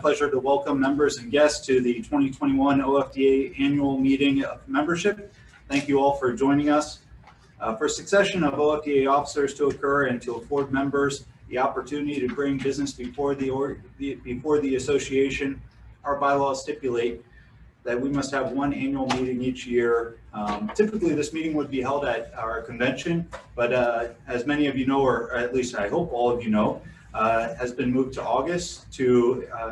Pleasure to welcome members and guests to the 2021 OFDA Annual Meeting of Membership. Thank you all for joining us. For a succession of OFDA officers to occur and to afford members the opportunity to bring business before the association, our bylaws stipulate that we must have one annual meeting each year. Typically, this meeting would be held at our convention, but as many of you know, or at least I hope all of you know, has been moved to August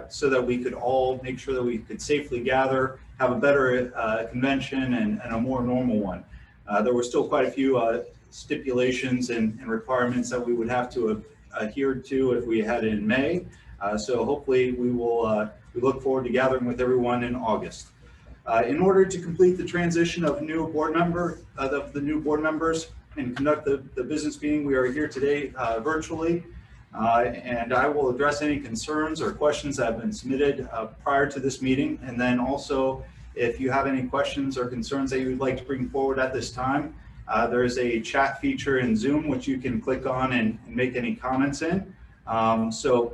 so that we could all make sure that we could safely gather, have a better convention and a more normal one. There were still quite a few stipulations and requirements that we would have to adhere to if we had it in May. So hopefully we look forward to gathering with everyone in August. In order to complete the transition of the new board members and conduct the business meeting, we are here today virtually. And I will address any concerns or questions that have been submitted prior to this meeting. And then also, if you have any questions or concerns that you would like to bring forward at this time, there is a chat feature in Zoom which you can click on and make any comments in. So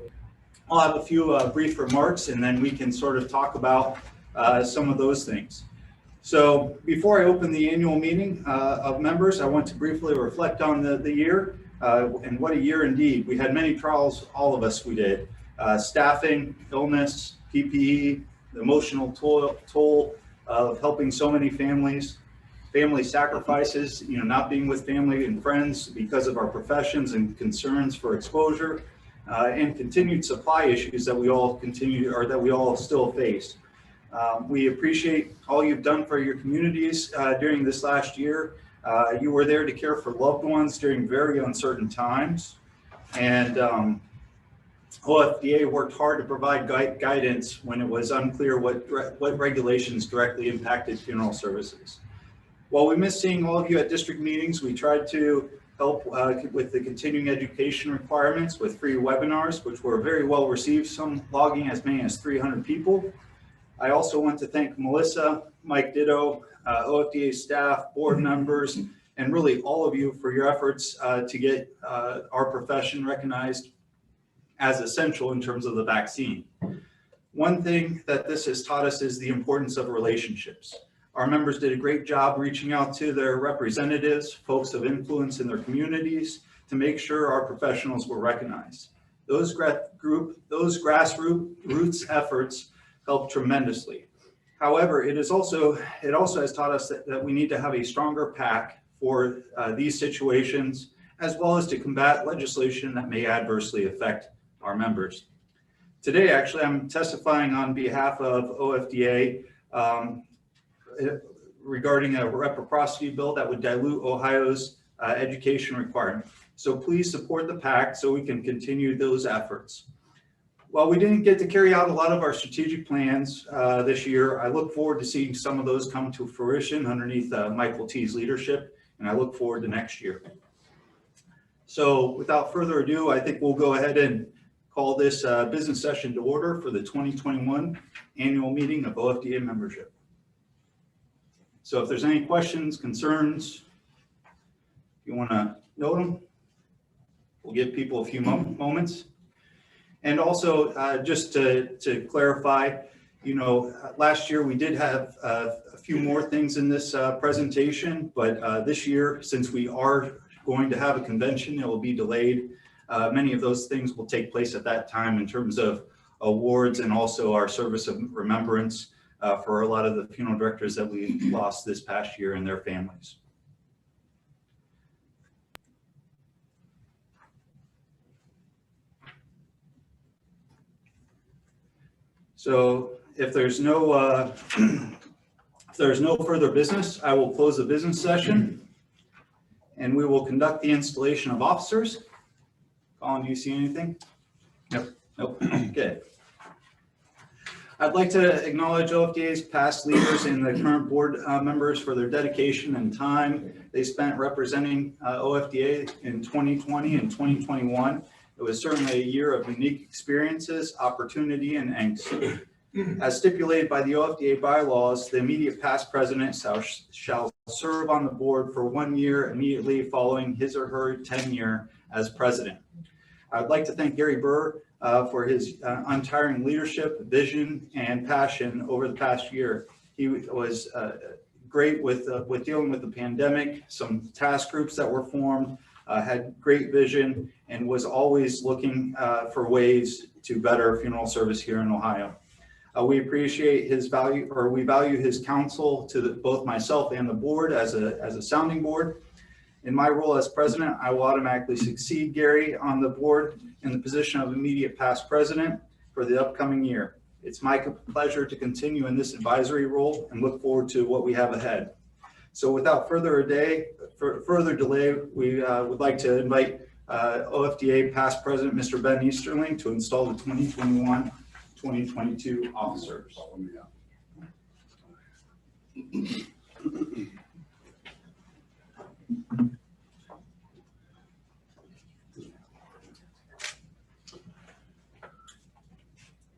I'll have a few brief remarks, and then we can sort of talk about some of those things. So before I open the annual meeting of members, I want to briefly reflect on the year. And what a year indeed. We had many trials, all of us we did. Staffing, illness, PPE, the emotional toll of helping so many families, family sacrifices, not being with family and friends because of our professions and concerns for exposure, and continued supply issues that we all still face. We appreciate all you've done for your communities during this last year. You were there to care for loved ones during very uncertain times, and OFDA worked hard to provide guidance when it was unclear what regulations directly impacted funeral services. While we missed seeing all of you at district meetings, we tried to help with the continuing education requirements with free webinars, which were very well received, some logging as many as 300 people. I also want to thank Melissa, Mike Ditto, OFDA staff, board members, and really all of you for your efforts to get our profession recognized as essential in terms of the vaccine. One thing that this has taught us is the importance of relationships. Our members did a great job reaching out to their representatives, folks of influence in their communities, to make sure our professionals were recognized. Those grassroots efforts helped tremendously. However, it also has taught us that we need to have a stronger pack for these situations, as well as to combat legislation that may adversely affect our members. Today, actually, I'm testifying on behalf of OFDA regarding a reciprocity bill that would dilute Ohio's education requirement. So please support the pact so we can continue those efforts. While we didn't get to carry out a lot of our strategic plans this year, I look forward to seeing some of those come to fruition underneath Michael T's leadership, and I look forward to next year. So without further ado, I think we'll go ahead and call this business session to order for the 2021 annual meeting of OFDA membership. So if there's any questions, concerns, if you want to note them, we'll give people a few moments. And also, just to clarify, last year we did have a few more things in this presentation, but this year, since we are going to have a convention, it will be delayed. Many of those things will take place at that time in terms of awards and also our service of remembrance for a lot of the funeral directors that we lost this past year and their families. So if there's no further business, I will close the business session and we will conduct the installation of officers. Colin, do you see anything? Nope. Nope. Okay. I'd like to acknowledge OFDA's past leaders and the current board members for their dedication and time they spent representing OFDA in 2020 and 2021. It was certainly a year of unique experiences, opportunity, and angst. As stipulated by the OFDA bylaws, the immediate past president shall serve on the board for 1 year immediately following his or her tenure as president. I'd like to thank Gary Burr for his untiring leadership, vision, and passion over the past year. He was great with dealing with the pandemic, some task groups that were formed, had great vision, and was always looking for ways to better funeral service here in Ohio. We appreciate his value, or we value his counsel to both myself and the board as a sounding board. In my role as president, I will automatically succeed Gary on the board in the position of immediate past president for the upcoming year. It's my pleasure to continue in this advisory role and look forward to what we have ahead. So without further delay, we would like to invite OFDA past president, Mr. Ben Easterling, to install the 2021-2022 officers.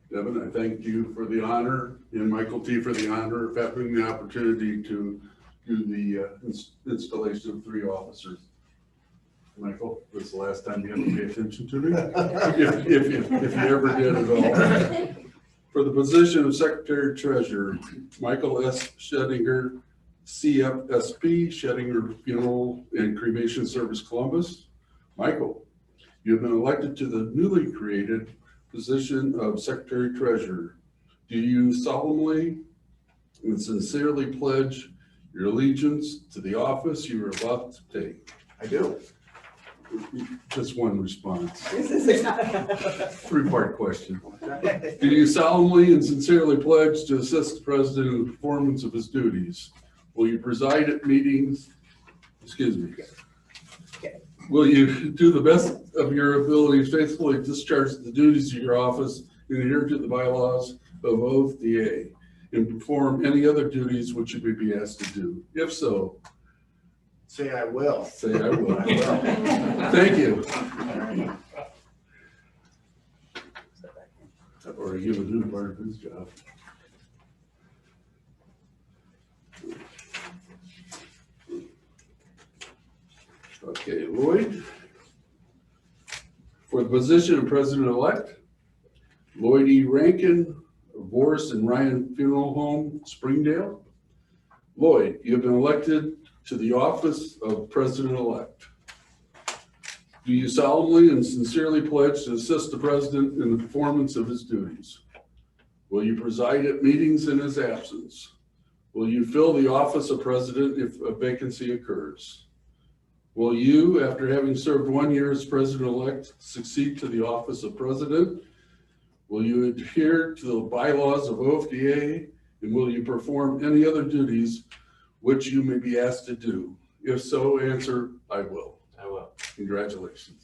Devin, I thank you for the honor, and Michael T. for the honor of having the opportunity to do the installation of 3 officers. Michael, this is the last time you have to pay attention to me, if you ever did at all. For the position of Secretary Treasurer, Michael S. Schedinger, CFSP, Schedinger Funeral and Cremation Service, Columbus. Michael, you have been elected to the newly created position of Secretary Treasurer. Do you solemnly and sincerely pledge your allegiance to the office you are about to take? I do. Just one response. 3-part question. Do you solemnly and sincerely pledge to assist the President in the performance of his duties? Will you preside at meetings? Excuse me. Will you do the best of your abilities faithfully discharge the duties of your office and adhere to the bylaws of OFDA and perform any other duties which you may be asked to do? If so, Say I will. say I will. I will. Thank you. I've already given him part of his job. Okay, Lloyd. For the position of President-elect, Lloyd E. Rankin, Boris and Ryan Funeral Home, Springdale. Lloyd, you have been elected to the office of President-elect. Do you solemnly and sincerely pledge to assist the President in the performance of his duties? Will you preside at meetings in his absence? Will you fill the office of President if a vacancy occurs? Will you, after having served 1 year as President-elect, succeed to the office of President? Will you adhere to the bylaws of OFDA? And will you perform any other duties which you may be asked to do? If so, answer, I will. I will. Congratulations.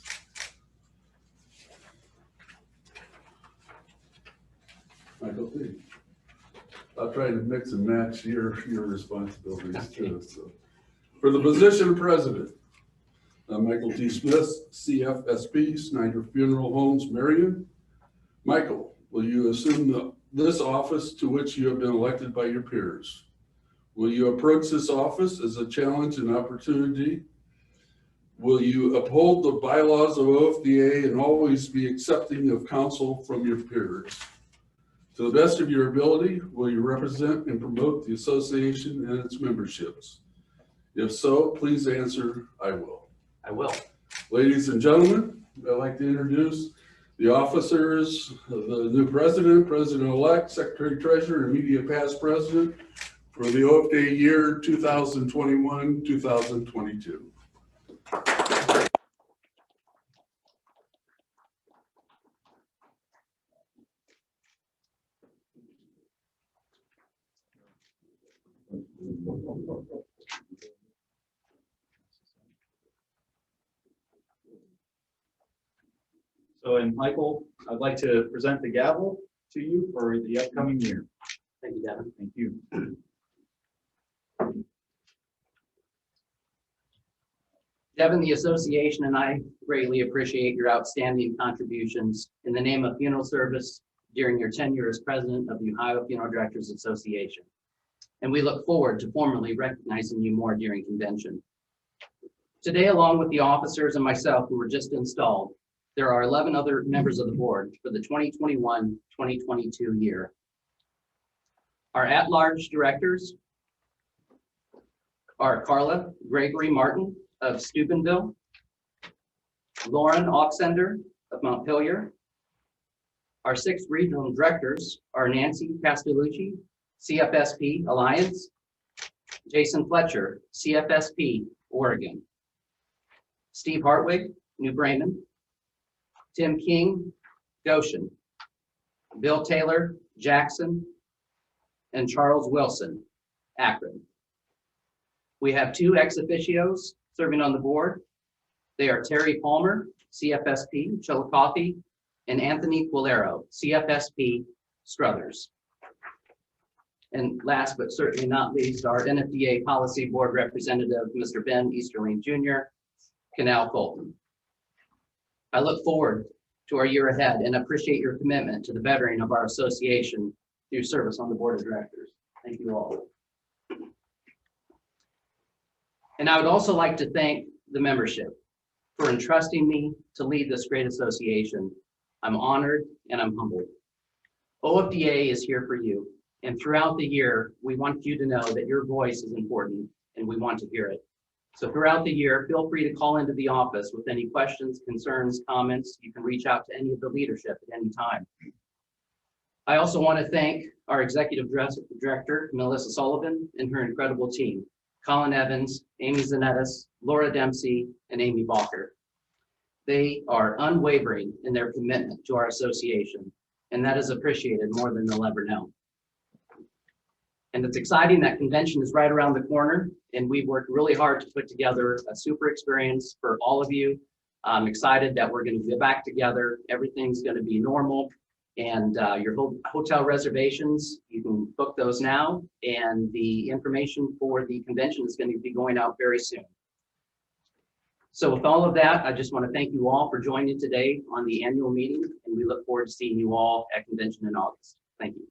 Michael T. I'll try to mix and match your responsibilities too. So, for the position of President, Michael T. Smith, CFSP, Snyder Funeral Homes, Marion. Michael, will you assume this office to which you have been elected by your peers? Will you approach this office as a challenge and opportunity? Will you uphold the bylaws of OFDA and always be accepting of counsel from your peers? To the best of your ability, will you represent and promote the association and its memberships? If so, please answer, I will. I will. Ladies and gentlemen, I'd like to introduce the officers, the new president, president-elect, secretary treasurer, and immediate past president for the OFDA year 2021-2022. So, and Michael, I'd like to present the gavel to you for the upcoming year. Thank you, Devin. Thank you. Devin, the association and I greatly appreciate your outstanding contributions in the name of funeral service during your tenure as president of the Ohio Funeral Directors Association. And we look forward to formally recognizing you more during convention. Today, along with the officers and myself who were just installed, There are 11 other members of the board for the 2021-2022 year. Our at-large directors are Carla Gregory Martin of Steubenville, Lauren Oxender of Montpelier. Our 6 regional directors are Nancy Castellucci, CFSP Alliance, Jason Fletcher, CFSP Oregon, Steve Hartwig, New Bremen, Tim King, Goshen, Bill Taylor, Jackson, and Charles Wilson, Akron. We have 2 ex officios serving on the board. They are Terry Palmer, CFSP Chillicothe, and Anthony Quilero, CFSP Struthers. And last but certainly not least, our NFDA Policy Board Representative, Mr. Ben Easterling Jr., Canal Colton. I look forward to our year ahead and appreciate your commitment to the bettering of our association through service on the board of directors. Thank you all. And I would also like to thank the membership for entrusting me to lead this great association. I'm honored and I'm humbled. OFDA is here for you. And throughout the year, we want you to know that your voice is important and we want to hear it. So throughout the year, feel free to call into the office with any questions, concerns, comments. You can reach out to any of the leadership at any time. I also want to thank our executive director, Melissa Sullivan, and her incredible team, Colin Evans, Amy Zanettis, Laura Dempsey, and Amy Balker. They are unwavering in their commitment to our association, and that is appreciated more than they'll ever know. And it's exciting that convention is right around the corner, and we've worked really hard to put together a super experience for all of you. I'm excited that we're going to get back together. Everything's going to be normal, and your hotel reservations, you can book those now, and the information for the convention is going to be going out very soon. So with all of that, I just want to thank you all for joining today on the annual meeting, and we look forward to seeing you all at convention in August. Thank you.